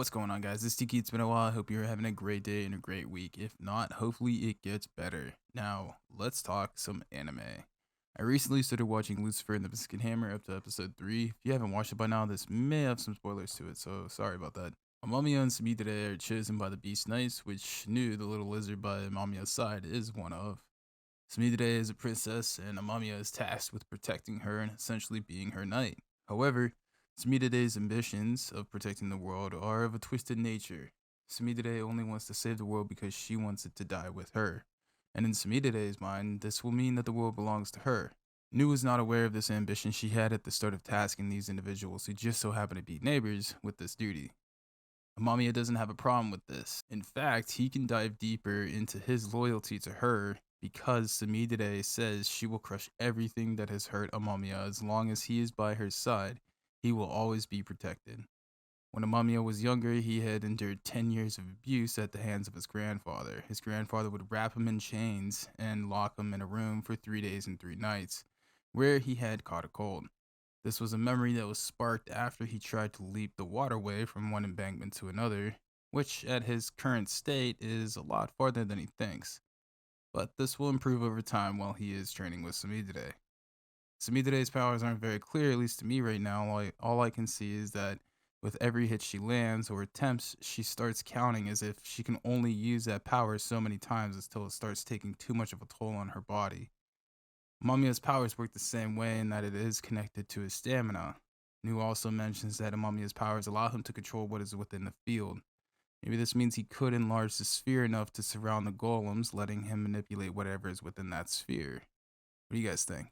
What's going on, guys? This Tiki. It's been a while. I hope you're having a great day and a great week. If not, hopefully it gets better. Now, let's talk some anime. I recently started watching Lucifer and the Biscuit Hammer up to episode 3. If you haven't watched it by now, this may have some spoilers to it, so sorry about that. Amamiya and Sumidere are chosen by the Beast Knights, which Nu, the little lizard by Amamiya's side, is one of. Sumidere is a princess, and Amamiya is tasked with protecting her and essentially being her knight. However, Sumidere's ambitions of protecting the world are of a twisted nature. Sumidere only wants to save the world because she wants it to die with her. And in Sumidere's mind, this will mean that the world belongs to her. Nu was not aware of this ambition she had at the start of tasking these individuals who just so happen to be neighbors with this duty. Amamiya doesn't have a problem with this. In fact, he can dive deeper into his loyalty to her because Sumidere says she will crush everything that has hurt Amamiya as long as he is by her side. He will always be protected. When Amamiya was younger, he had endured 10 years of abuse at the hands of his grandfather. His grandfather would wrap him in chains and lock him in a room for 3 days and 3 nights, where he had caught a cold. This was a memory that was sparked after he tried to leap the waterway from one embankment to another, which at his current state is a lot farther than he thinks. But this will improve over time while he is training with Sumidere. Sumidere's powers aren't very clear, at least to me right now. All I can see is that with every hit she lands or attempts, she starts counting as if she can only use that power so many times until it starts taking too much of a toll on her body. Amamiya's powers work the same way in that it is connected to his stamina. Nu also mentions that Amamiya's powers allow him to control what is within the field. Maybe this means he could enlarge the sphere enough to surround the golems, letting him manipulate whatever is within that sphere. What do you guys think?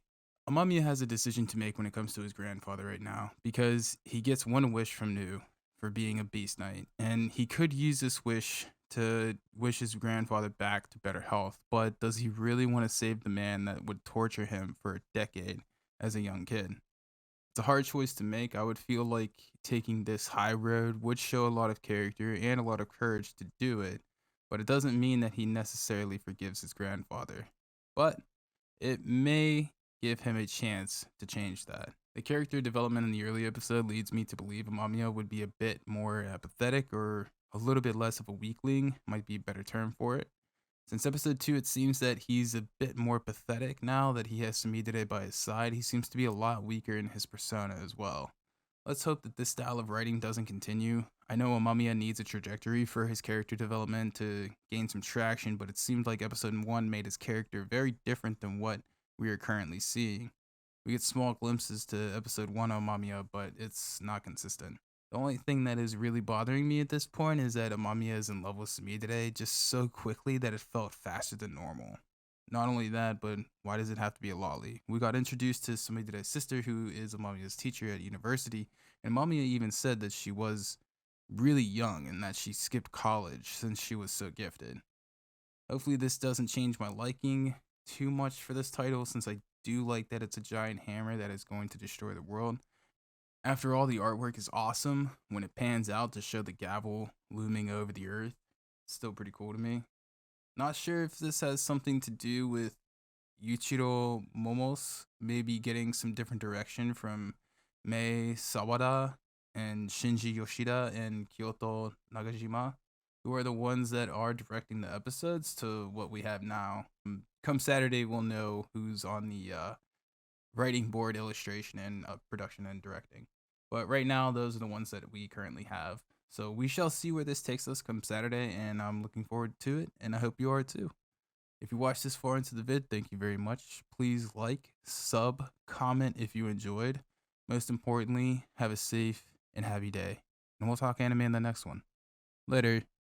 Amamiya has a decision to make when it comes to his grandfather right now, because he gets one wish from Nu for being a beast knight, and he could use this wish to wish his grandfather back to better health, but does he really want to save the man that would torture him for a decade as a young kid? It's a hard choice to make. I would feel like taking this high road would show a lot of character and a lot of courage to do it, but it doesn't mean that he necessarily forgives his grandfather. But it may give him a chance to change that. The character development in the early episode leads me to believe Amamiya would be a bit more apathetic or a little bit less of a weakling, might be a better term for it. Since episode 2, it seems that he's a bit more pathetic now that he has Sumidere by his side. He seems to be a lot weaker in his persona as well. Let's hope that this style of writing doesn't continue. I know Amamiya needs a trajectory for his character development to gain some traction, but it seemed like episode 1 made his character very different than what we are currently seeing. We get small glimpses to episode 1 of Amamiya, but it's not consistent. The only thing that is really bothering me at this point is that Amamiya is in love with Sumidere just so quickly that it felt faster than normal. Not only that, but why does it have to be a lolly? We got introduced to Sumidere's sister, who is Amamiya's teacher at university, and Amamiya even said that she was really young and that she skipped college since she was so gifted. Hopefully this doesn't change my liking too much for this title, since I do like that it's a giant hammer that is going to destroy the world. After all, the artwork is awesome. When it pans out to show the gavel looming over the earth, it's still pretty cool to me. Not sure if this has something to do with Yuichiro Momos maybe getting some different direction from Mei Sawada and Shinji Yoshida and Kyoto Nagajima, who are the ones that are directing the episodes, to what we have now. Come Saturday, we'll know who's on the writing board, illustration, and production and directing. But right now, those are the ones that we currently have. So we shall see where this takes us come Saturday, and I'm looking forward to it, and I hope you are too. If you watched this far into the vid, thank you very much. Please like, sub, comment if you enjoyed. Most importantly, have a safe and happy day. And we'll talk anime in the next one. Later.